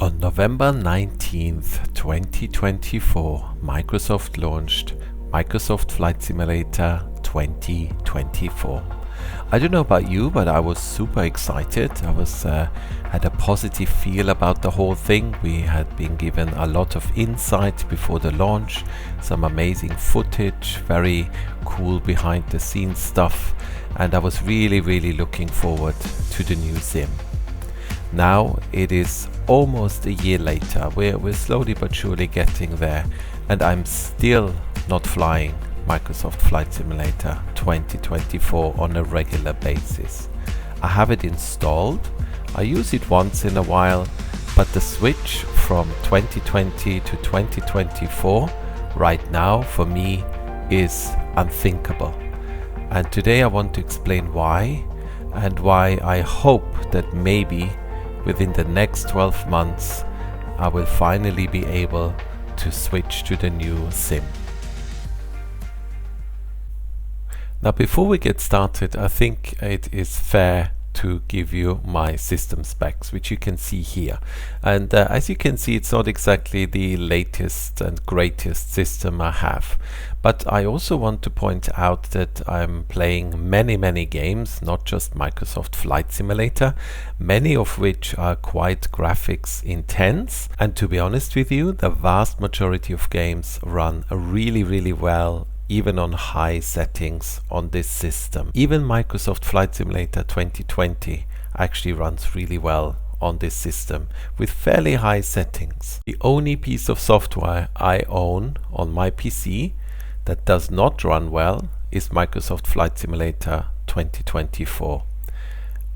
On November 19th, 2024, Microsoft launched Microsoft Flight Simulator 2024. I don't know about you, but I was super excited. I had a positive feel about the whole thing. We had been given a lot of insight before the launch, some amazing footage, very cool behind the scenes stuff, and I was really looking forward to the new sim. Now it is almost a year later. We're slowly but surely getting there, and I'm still not flying Microsoft Flight Simulator 2024 on a regular basis. I have it installed, I use it once in a while, but the switch from 2020 to 2024 right now for me is unthinkable. And today I want to explain why, and why I hope that maybe within the next 12 months I will finally be able to switch to the new sim. Now, before we get started, I think it is fair to give you my system specs, which you can see here. And as you can see, it's not exactly the latest and greatest system I have. But I also want to point out that I'm playing many games, not just Microsoft Flight Simulator, many of which are quite graphics intense. And to be honest with you, the vast majority of games run really well even on high settings on this system. Even Microsoft Flight Simulator 2020 actually runs really well on this system with fairly high settings. The only piece of software I own on my PC that does not run well is Microsoft Flight Simulator 2024.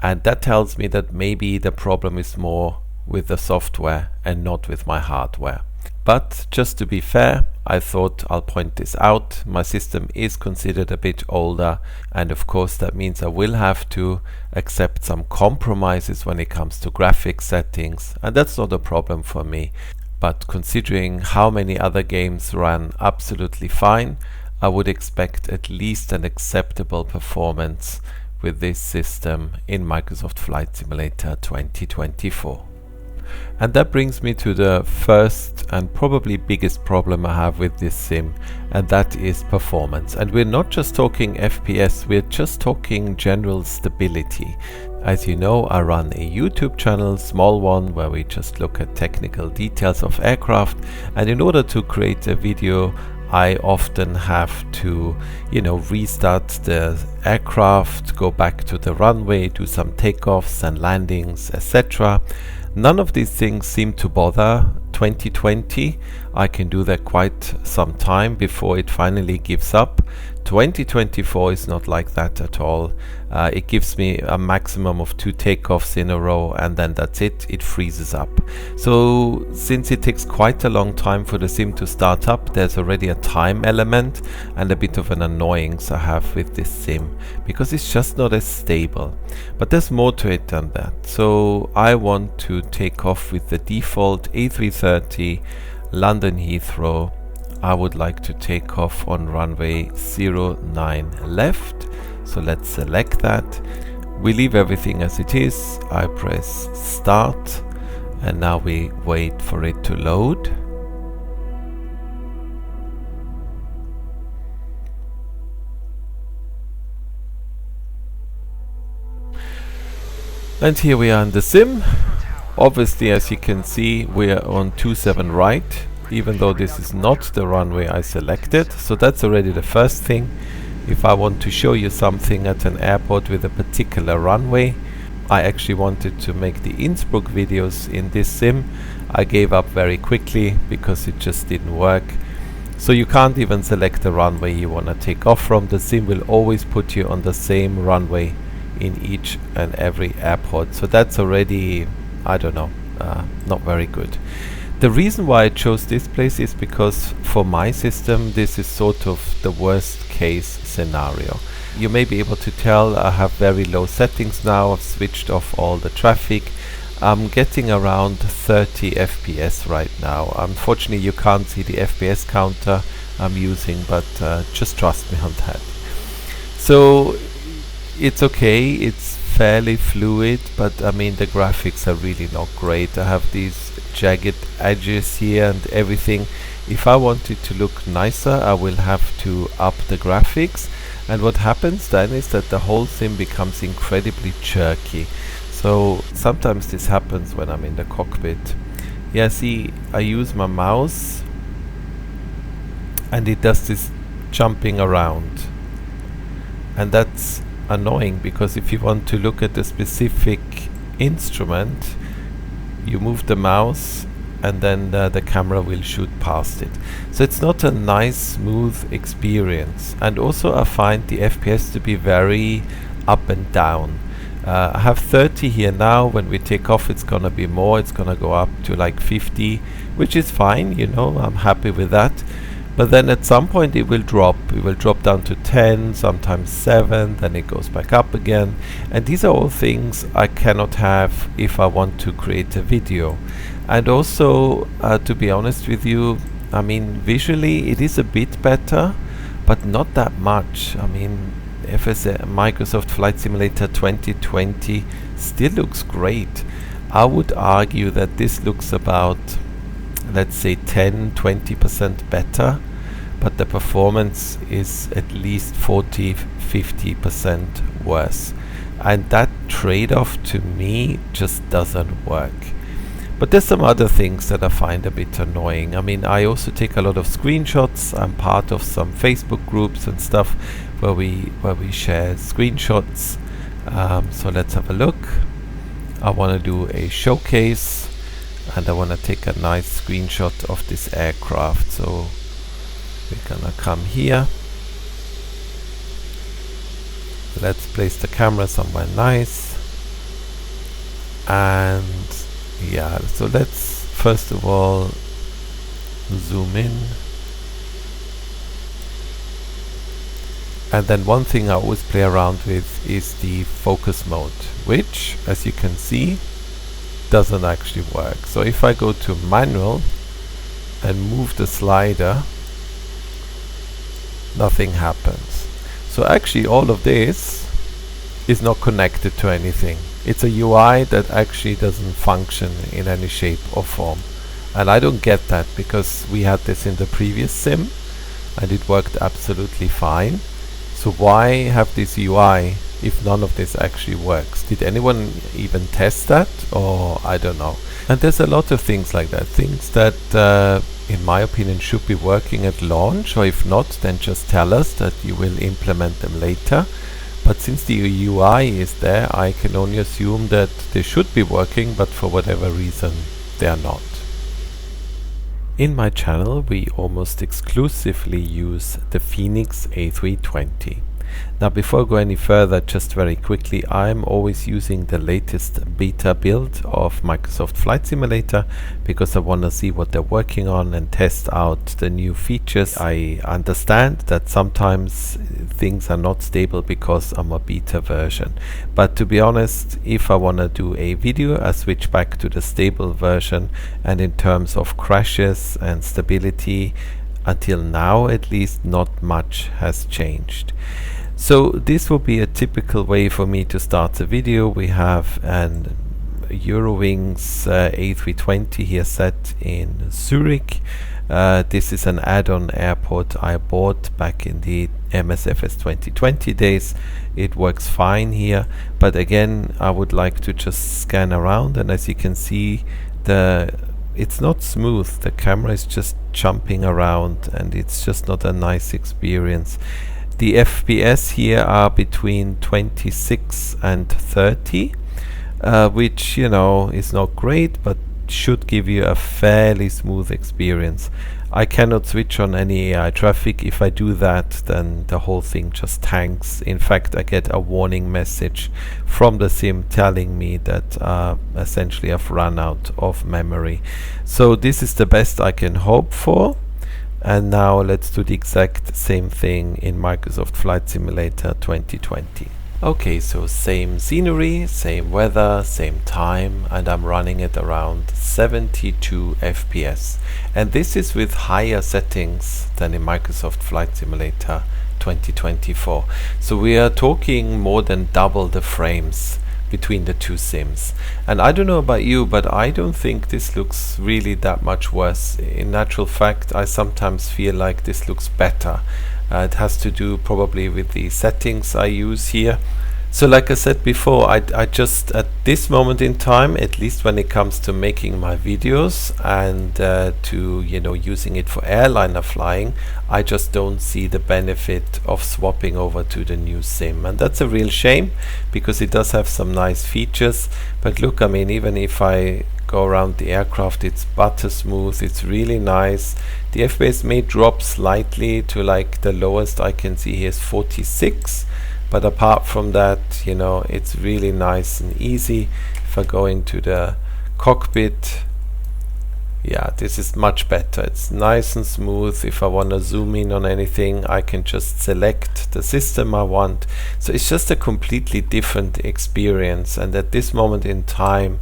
And that tells me that maybe the problem is more with the software and not with my hardware. But just to be fair, I thought I'll point this out. My system is considered a bit older, and of course that means I will have to accept some compromises when it comes to graphics settings, and that's not a problem for me. But considering how many other games run absolutely fine, I would expect at least an acceptable performance with this system in Microsoft Flight Simulator 2024. And that brings me to the first and probably biggest problem I have with this sim, and that is performance. And we're not just talking FPS, we're just talking general stability. As you know, I run a YouTube channel, small one, where we just look at technical details of aircraft, and in order to create a video I often have to, restart the aircraft, go back to the runway, do some takeoffs and landings, etc. None of these things seem to bother 2020. I can do that quite some time before it finally gives up. 2024 is not like that at all. It gives me a maximum of 2 takeoffs in a row, and then that's it. It freezes up. So since it takes quite a long time for the sim to start up, there's already a time element and a bit of an annoyance I have with this sim, because it's just not as stable. But there's more to it than that. So I want to take off with the default A330 London Heathrow. I would like to take off on runway 09 left. So let's select that. We leave everything as it is. I press start, and now we wait for it to load. And here we are in the sim. Obviously, as you can see, we are on 27 right, even though this is not the runway I selected. So that's already the first thing. If I want to show you something at an airport with a particular runway, I actually wanted to make the Innsbruck videos in this sim. I gave up very quickly because it just didn't work. So you can't even select the runway you want to take off from. The sim will always put you on the same runway in each and every airport. So that's already, I don't know, not very good. The reason why I chose this place is because for my system this is sort of the worst case scenario. You may be able to tell I have very low settings now. I've switched off all the traffic. I'm getting around 30 FPS right now. Unfortunately you can't see the FPS counter I'm using, but just trust me on that. So it's okay, it's fairly fluid, but I mean the graphics are really not great. I have these jagged edges here and everything. If I want it to look nicer, I will have to up the graphics, and what happens then is that the whole thing becomes incredibly jerky. So sometimes this happens when I'm in the cockpit. Yeah, see, I use my mouse and it does this jumping around, and that's annoying because if you want to look at a specific instrument, you move the mouse and then the camera will shoot past it. So it's not a nice smooth experience, and also I find the FPS to be very up and down. I have 30 here now. When we take off it's gonna be more, it's gonna go up to like 50, which is fine, you know, I'm happy with that. But then at some point it will drop down to 10, sometimes 7, then it goes back up again. And these are all things I cannot have if I want to create a video. And also, to be honest with you, I mean, visually it is a bit better, but not that much. I mean, Microsoft Flight Simulator 2020 still looks great. I would argue that this looks about, let's say, 10-20% better, but the performance is at least 40-50% worse, and that trade-off to me just doesn't work. But there's some other things that I find a bit annoying. I mean, I also take a lot of screenshots. I'm part of some Facebook groups and stuff where we share screenshots. So let's have a look. I want to do a showcase, and I want to take a nice screenshot of this aircraft. So we're gonna come here. Let's place the camera somewhere nice. And yeah, so let's first of all zoom in. And then one thing I always play around with is the focus mode, which, as you can see, doesn't actually work. So if I go to manual and move the slider, nothing happens. So actually all of this is not connected to anything. It's a UI that actually doesn't function in any shape or form. And I don't get that, because we had this in the previous sim and it worked absolutely fine. So why have this UI if none of this actually works? Did anyone even test that? Or I don't know. And there's a lot of things like that, things that in my opinion should be working at launch, or if not, then just tell us that you will implement them later. But since the UI is there, I can only assume that they should be working, but for whatever reason they are not. In my channel we almost exclusively use the Phoenix A320. Now before I go any further, just very quickly, I'm always using the latest beta build of Microsoft Flight Simulator because I want to see what they're working on and test out the new features. I understand that sometimes things are not stable because I'm a beta version, but to be honest, if I want to do a video, I switch back to the stable version, and in terms of crashes and stability, until now at least, not much has changed. So this will be a typical way for me to start a video. We have an Eurowings A320 here set in Zurich. This is an add-on airport I bought back in the MSFS2020 days. It works fine here, but again I would like to just scan around, and as you can see, it's not smooth. The camera is just jumping around and it's just not a nice experience. The FPS here are between 26 and 30, which, you know, is not great, but should give you a fairly smooth experience. I cannot switch on any AI traffic. If I do that, then the whole thing just tanks. In fact, I get a warning message from the sim telling me that essentially I've run out of memory. So this is the best I can hope for. And now let's do the exact same thing in Microsoft Flight Simulator 2020. Okay, so same scenery, same weather, same time, and I'm running at around 72 FPS. And this is with higher settings than in Microsoft Flight Simulator 2024. So we are talking more than double the frames between the two sims. And I don't know about you, but I don't think this looks really that much worse. In natural fact, I sometimes feel like this looks better. It has to do probably with the settings I use here. So like I said before, I just at this moment in time, at least when it comes to making my videos and to using it for airliner flying, I just don't see the benefit of swapping over to the new sim, and that's a real shame because it does have some nice features. But look, I mean, even if I go around the aircraft, it's butter smooth, it's really nice. The FPS may drop slightly to like the lowest I can see here is 46. But apart from that, it's really nice and easy. If I go into the cockpit, yeah, this is much better. It's nice and smooth. If I want to zoom in on anything, I can just select the system I want. So it's just a completely different experience. And at this moment in time,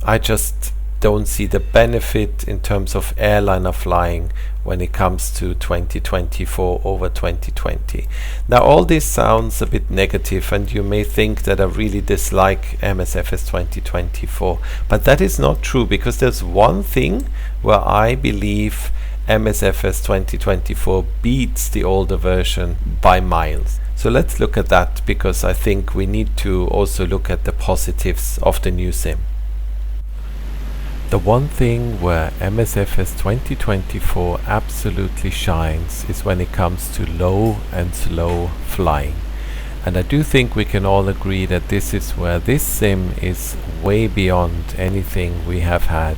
I just don't see the benefit in terms of airliner flying when it comes to 2024 over 2020. Now all this sounds a bit negative and you may think that I really dislike MSFS 2024, but that is not true, because there's one thing where I believe MSFS 2024 beats the older version by miles. So let's look at that, because I think we need to also look at the positives of the new sim. The one thing where MSFS 2024 absolutely shines is when it comes to low and slow flying. And I do think we can all agree that this is where this sim is way beyond anything we have had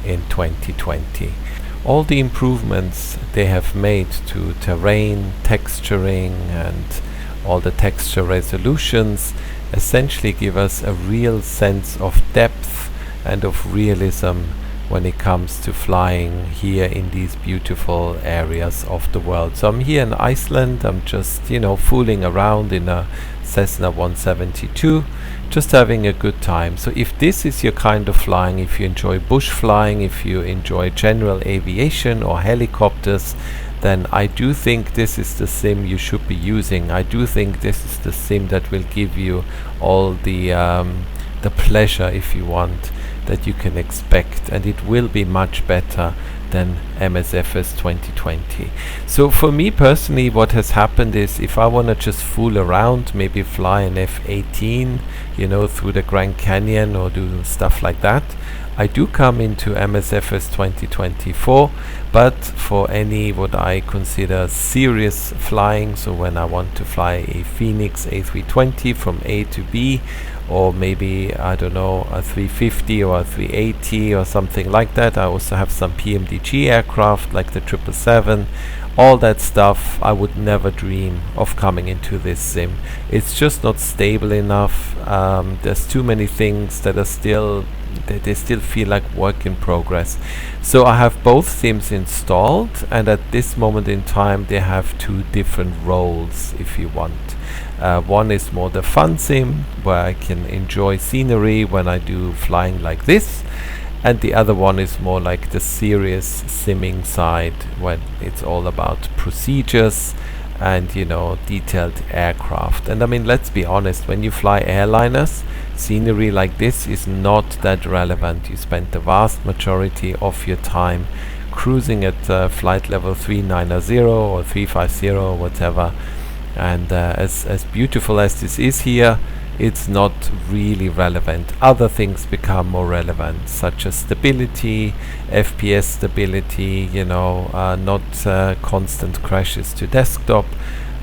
in 2020. All the improvements they have made to terrain, texturing and all the texture resolutions essentially give us a real sense of depth and of realism when it comes to flying here in these beautiful areas of the world. So I'm here in Iceland, I'm just fooling around in a Cessna 172, just having a good time. So if this is your kind of flying, if you enjoy bush flying, if you enjoy general aviation or helicopters, then I do think this is the sim you should be using. I do think this is the sim that will give you all the pleasure, if you want, that you can expect, and it will be much better than MSFS 2020. So for me personally, what has happened is, if I want to just fool around, maybe fly an F-18 through the Grand Canyon or do stuff like that, I do come into MSFS 2024. But for any what I consider serious flying, so when I want to fly a Phoenix A320 from A to B, or maybe, I don't know, a 350 or a 380 or something like that. I also have some PMDG aircraft like the 777. All that stuff, I would never dream of coming into this sim. It's just not stable enough. There's too many things that are still, they still feel like work in progress. So I have both sims installed, and at this moment in time they have two different roles, if you want. One is more the fun sim, where I can enjoy scenery when I do flying like this, and the other one is more like the serious simming side, when it's all about procedures and detailed aircraft. And I mean, let's be honest, when you fly airliners, scenery like this is not that relevant. You spend the vast majority of your time cruising at flight level 390 or 350 or whatever. And as beautiful as this is here, it's not really relevant. Other things become more relevant, such as stability, FPS stability, not constant crashes to desktop,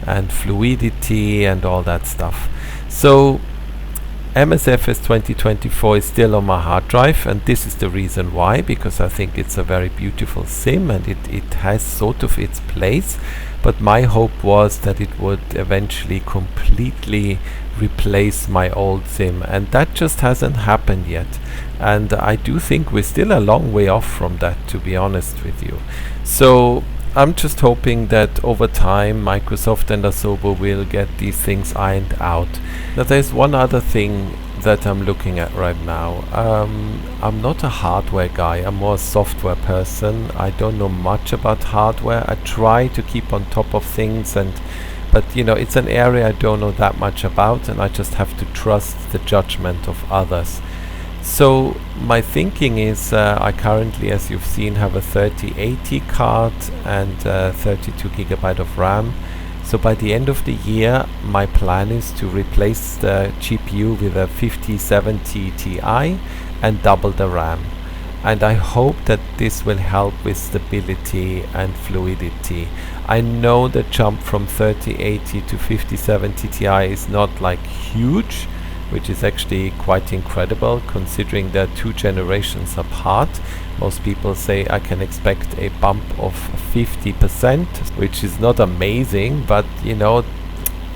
and fluidity and all that stuff. So MSFS 2024 is still on my hard drive, and this is the reason why, because I think it's a very beautiful sim and it has sort of its place. But my hope was that it would eventually completely replace my old sim, and that just hasn't happened yet. And I do think we're still a long way off from that, to be honest with you. So I'm just hoping that over time Microsoft and Asobo will get these things ironed out. Now there's one other thing that I'm looking at right now. I'm not a hardware guy, I'm more a software person. I don't know much about hardware. I try to keep on top of things, and but you know, it's an area I don't know that much about, and I just have to trust the judgment of others. So my thinking is, I currently, as you've seen, have a 3080 card and 32 GB of RAM. So by the end of the year, my plan is to replace the GPU with a 5070 Ti and double the RAM. And I hope that this will help with stability and fluidity. I know the jump from 3080 to 5070 Ti is not like huge, which is actually quite incredible considering they're 2 generations apart. Most people say I can expect a bump of 50%, which is not amazing, but you know,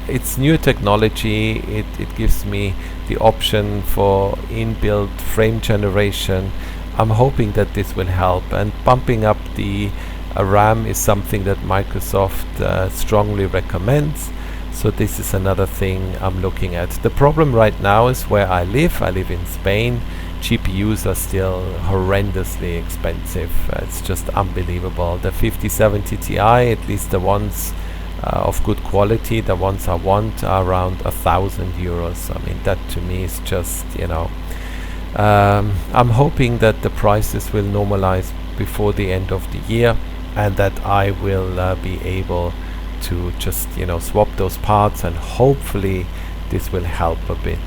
it's new technology. It gives me the option for inbuilt frame generation. I'm hoping that this will help, and bumping up the RAM is something that Microsoft strongly recommends. So this is another thing I'm looking at. The problem right now is where I live. I live in Spain. GPUs are still horrendously expensive. It's just unbelievable. The 5070 Ti, at least the ones of good quality, the ones I want, are around €1,000. I mean, that to me is just, you know, I'm hoping that the prices will normalize before the end of the year, and that I will be able to just, you know, swap those parts, and hopefully this will help a bit.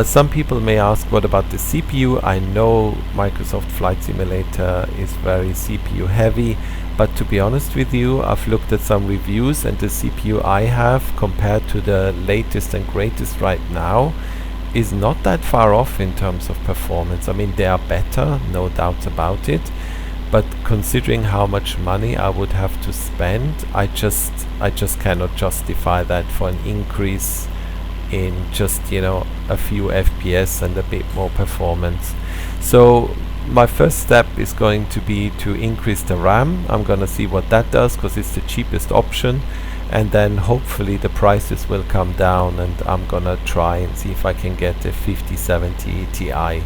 Some people may ask, what about the CPU? I know Microsoft Flight Simulator is very CPU heavy, but to be honest with you, I've looked at some reviews, and the CPU I have compared to the latest and greatest right now is not that far off in terms of performance. I mean, they are better, no doubt about it, but considering how much money I would have to spend, I just cannot justify that for an increase in just, you know, a few FPS and a bit more performance. So my first step is going to be to increase the RAM. I'm gonna see what that does, because it's the cheapest option, and then hopefully the prices will come down, and I'm gonna try and see if I can get a 5070 Ti.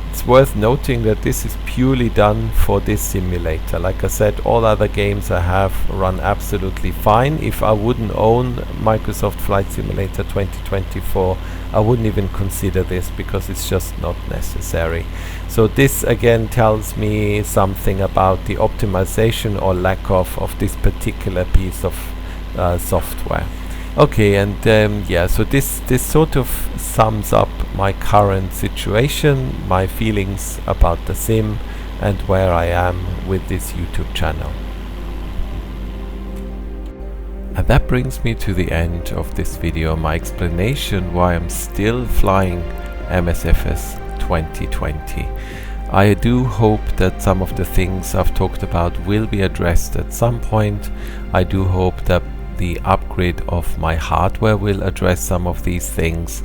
It's worth noting that this is purely done for this simulator. Like I said, all other games I have run absolutely fine. If I wouldn't own Microsoft Flight Simulator 2024, I wouldn't even consider this, because it's just not necessary. So this again tells me something about the optimization or lack of this particular piece of software. Okay, and yeah, so this sort of sums up my current situation, my feelings about the sim, and where I am with this YouTube channel. And that brings me to the end of this video, my explanation why I'm still flying MSFS 2020. I do hope that some of the things I've talked about will be addressed at some point. I do hope that the upgrade of my hardware will address some of these things,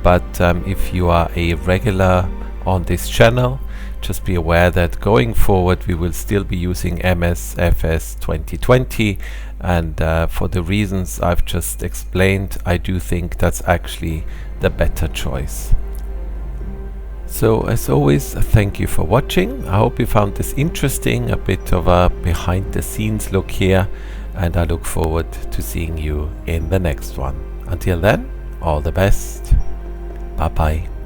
but if you are a regular on this channel, just be aware that going forward we will still be using MSFS 2020, and for the reasons I've just explained, I do think that's actually the better choice. So as always, thank you for watching. I hope you found this interesting, a bit of a behind the scenes look here, and I look forward to seeing you in the next one. Until then, all the best. Bye bye.